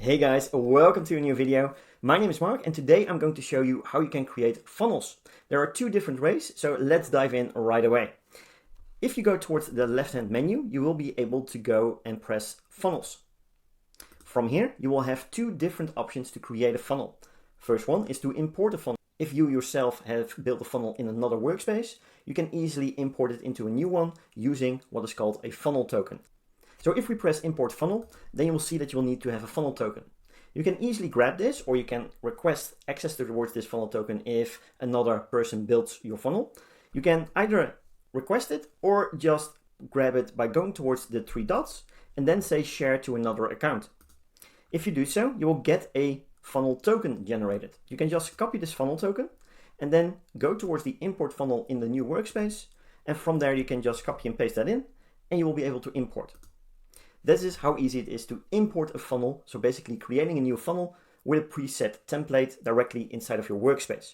Hey guys, welcome to a new video. My name is Mark and today I'm going to show you how you can create funnels. There are two different ways, so let's dive in right away. If you go towards the left-hand menu, you will be able to go and press funnels. From here, you will have two different options to create a funnel. First one is to import a funnel. If you yourself have built a funnel in another workspace, you can easily import it into a new one using what is called a funnel token. So if we press import funnel, then you will see that you will need to have a funnel token. You can easily grab this, or you can request access towards this funnel token if another person builds your funnel. You can either request it or just grab it by going towards the three dots and then say share to another account. If you do so, you will get a funnel token generated. You can just copy this funnel token and then go towards the import funnel in the new workspace. And from there, you can just copy and paste that in and you will be able to import. This is how easy it is to import a funnel, so basically creating a new funnel with a preset template directly inside of your workspace.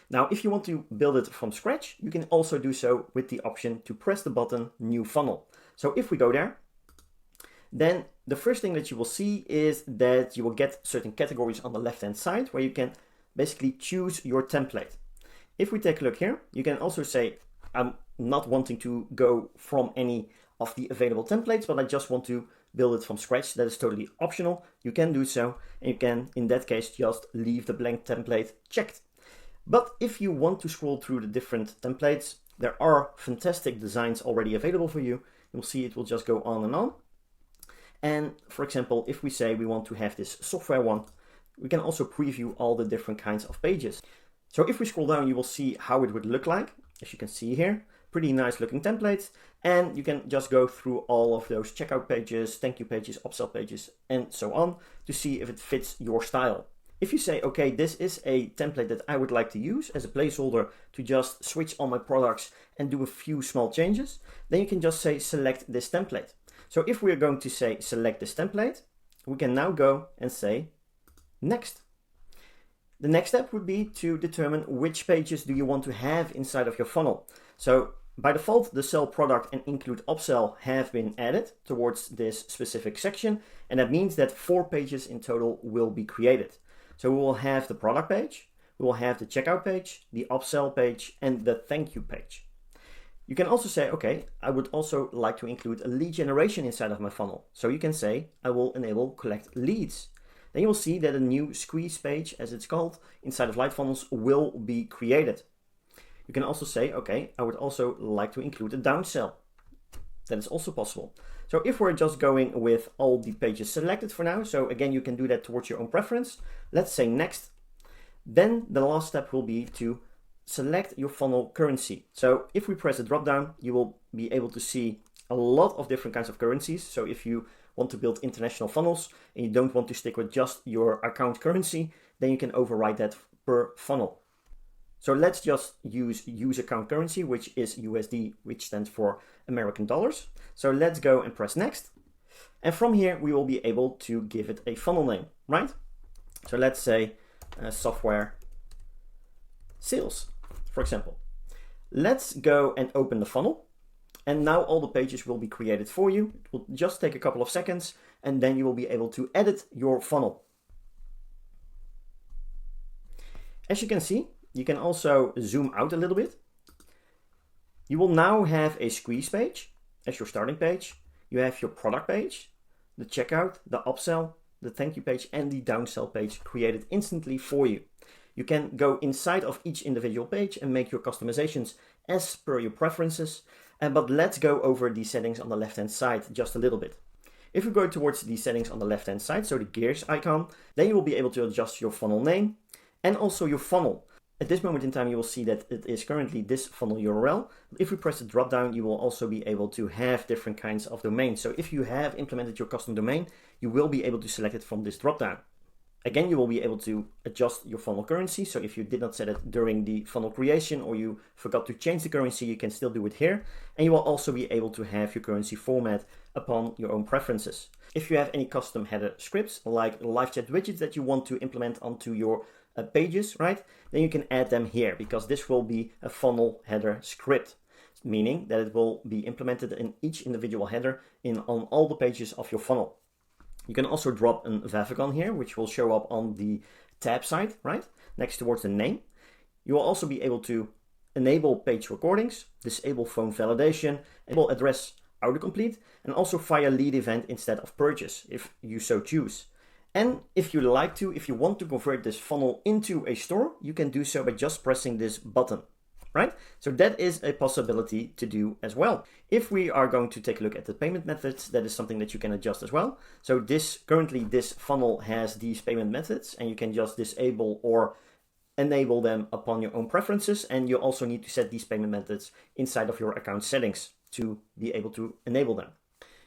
Now, if you want to build it from scratch, you can also do so with the option to press the button New Funnel. So if we go there, then the first thing that you will see is that you will get certain categories on the left-hand side where you can basically choose your template. If we take a look here, you can also say, I'm not wanting to go from any of the available templates, but I just want to build it from scratch. That is totally optional. You can do so, and you can, in that case, just leave the blank template checked. But if you want to scroll through the different templates, there are fantastic designs already available for you. You'll see it will just go on and on. And for example, if we say we want to have this software one, we can also preview all the different kinds of pages. So if we scroll down, you will see how it would look like. As you can see here, pretty nice looking templates, and you can just go through all of those checkout pages, thank you pages, upsell pages, and so on to see if it fits your style. If you say, okay, this is a template that I would like to use as a placeholder to just switch on my products and do a few small changes, then you can just say select this template. So if we are going to say select this template, we can now go and say next. The next step would be to determine which pages do you want to have inside of your funnel. So by default, the sell product and include upsell have been added towards this specific section. And that means that 4 pages in total will be created. So we will have the product page, we will have the checkout page, the upsell page, and the thank you page. You can also say, okay, I would also like to include a lead generation inside of my funnel. So you can say, I will enable collect leads. Then you will see that a new squeeze page, as it's called, inside of Lightfunnels will be created. You can also say, okay, I would also like to include a downsell. That is also possible. So if we're just going with all the pages selected for now, so again, you can do that towards your own preference. Let's say next. Then the last step will be to select your funnel currency. So if we press the drop down, you will be able to see a lot of different kinds of currencies. So if you want to build international funnels and you don't want to stick with just your account currency, then you can override that per funnel. So let's just use account currency, which is USD, which stands for American dollars. So let's go and press next. And from here, we will be able to give it a funnel name, right? So let's say software sales, for example. Let's go and open the funnel. And now all the pages will be created for you. It will just take a couple of seconds, and then you will be able to edit your funnel. As you can see, you can also zoom out a little bit. You will now have a squeeze page as your starting page. You have your product page, the checkout, the upsell, the thank you page, and the downsell page created instantly for you. You can go inside of each individual page and make your customizations as per your preferences. But let's go over the settings on the left-hand side just a little bit. If we go towards the settings on the left-hand side, so the gears icon, then you will be able to adjust your funnel name and also your funnel. At this moment in time, you will see that it is currently this funnel URL. If we press the drop down, you will also be able to have different kinds of domains. So if you have implemented your custom domain, you will be able to select it from this drop down. Again, you will be able to adjust your funnel currency. So if you did not set it during the funnel creation or you forgot to change the currency, you can still do it here. And you will also be able to have your currency format upon your own preferences. If you have any custom header scripts like live chat widgets that you want to implement onto your pages, right? Then you can add them here because this will be a funnel header script, meaning that it will be implemented in each individual header on all the pages of your funnel. You can also drop a favicon here, which will show up on the tab side, right, next towards the name. You will also be able to enable page recordings, disable phone validation, enable address autocomplete, and also via lead event instead of purchase, if you so choose. And if you want to convert this funnel into a store, you can do so by just pressing this button, right? So that is a possibility to do as well. If we are going to take a look at the payment methods, that is something that you can adjust as well. So currently this funnel has these payment methods, and you can just disable or enable them upon your own preferences. And you also need to set these payment methods inside of your account settings to be able to enable them.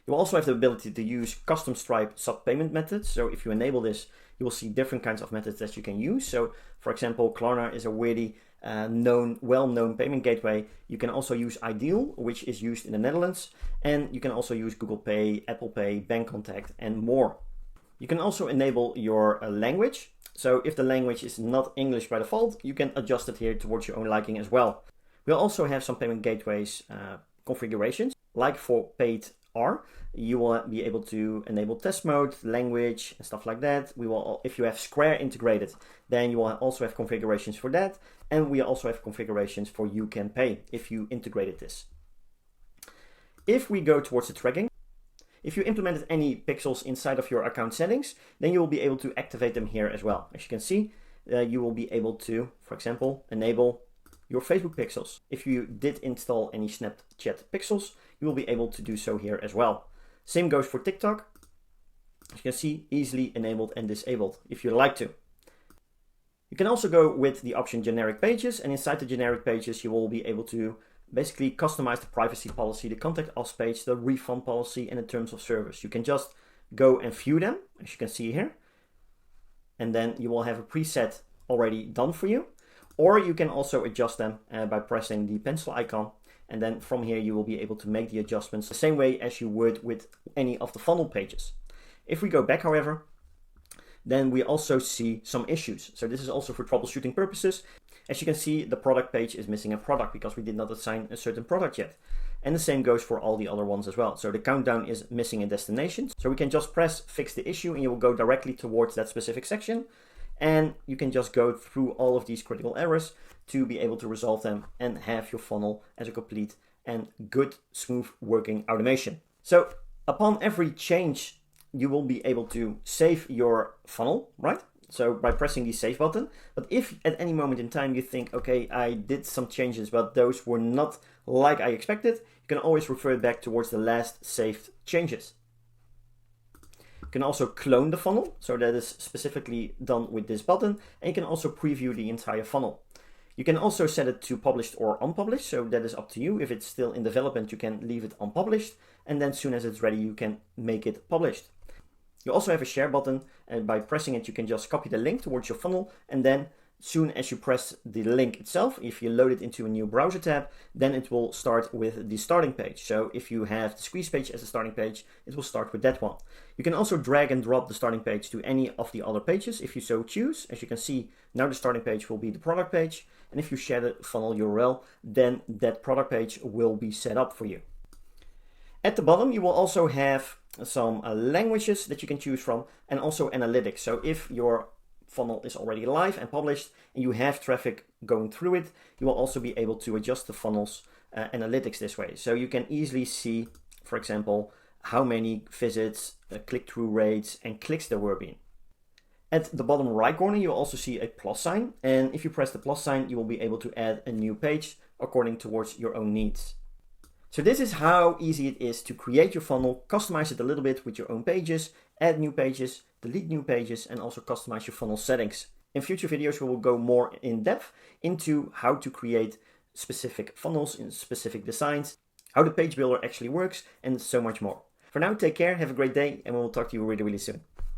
You will also have the ability to use custom stripe sub payment methods. So if you enable this, you will see different kinds of methods that you can use. So for example, Klarna is a really well-known payment gateway. You can also use Ideal, which is used in the Netherlands. And you can also use Google Pay, Apple Pay, Bank Contact, and more. You can also enable your language. So if the language is not English by default, you can adjust it here towards your own liking as well. We'll also have some payment gateways configurations, like for paid R, you will be able to enable test mode, language, and stuff like that. If you have Square integrated, then you will also have configurations for that. And we also have configurations for You Can Pay if you integrated this. If we go towards the tracking, if you implemented any pixels inside of your account settings, then you will be able to activate them here as well. As you can see, you will be able to, for example, enable your Facebook pixels. If you did install any Snapchat pixels, you will be able to do so here as well. Same goes for TikTok. As you can see, easily enabled and disabled if you like to. You can also go with the option generic pages, and inside the generic pages, you will be able to basically customize the privacy policy, the contact us page, the refund policy, and the terms of service. You can just go and view them, as you can see here. And then you will have a preset already done for you. Or you can also adjust them by pressing the pencil icon. And then from here, you will be able to make the adjustments the same way as you would with any of the funnel pages. If we go back, however, then we also see some issues. So this is also for troubleshooting purposes. As you can see, the product page is missing a product because we did not assign a certain product yet. And the same goes for all the other ones as well. So the countdown is missing a destination. So we can just press fix the issue and you will go directly towards that specific section. And you can just go through all of these critical errors to be able to resolve them and have your funnel as a complete and good, smooth working automation. So upon every change, you will be able to save your funnel, right? So by pressing the save button. But if at any moment in time you think, okay, I did some changes, but those were not like I expected, you can always refer back towards the last saved changes. You can also clone the funnel, so that is specifically done with this button, and you can also preview the entire funnel. You can also set it to published or unpublished, so that is up to you. If it's still in development, you can leave it unpublished, and then as soon as it's ready, you can make it published. You also have a share button, and by pressing it, you can just copy the link towards your funnel, and then soon as you press the link itself, if you load it into a new browser tab, then it will start with the starting page. So if you have the squeeze page as a starting page, it will start with that one. You can also drag and drop the starting page to any of the other pages if you so choose. As you can see, now the starting page will be the product page. And if you share the funnel URL, then that product page will be set up for you. At the bottom, you will also have some languages that you can choose from, and also analytics. So if your funnel is already live and published and you have traffic going through it, you will also be able to adjust the funnel's analytics this way. So you can easily see, for example, how many visits, click-through rates, and clicks there were being. At the bottom right corner, you'll also see a plus sign. And if you press the plus sign, you will be able to add a new page according towards your own needs. So this is how easy it is to create your funnel, customize it a little bit with your own pages, add new pages, delete new pages, and also customize your funnel settings. In future videos, we will go more in depth into how to create specific funnels in specific designs, how the page builder actually works, and so much more. For now, take care, have a great day, and we will talk to you really, really soon.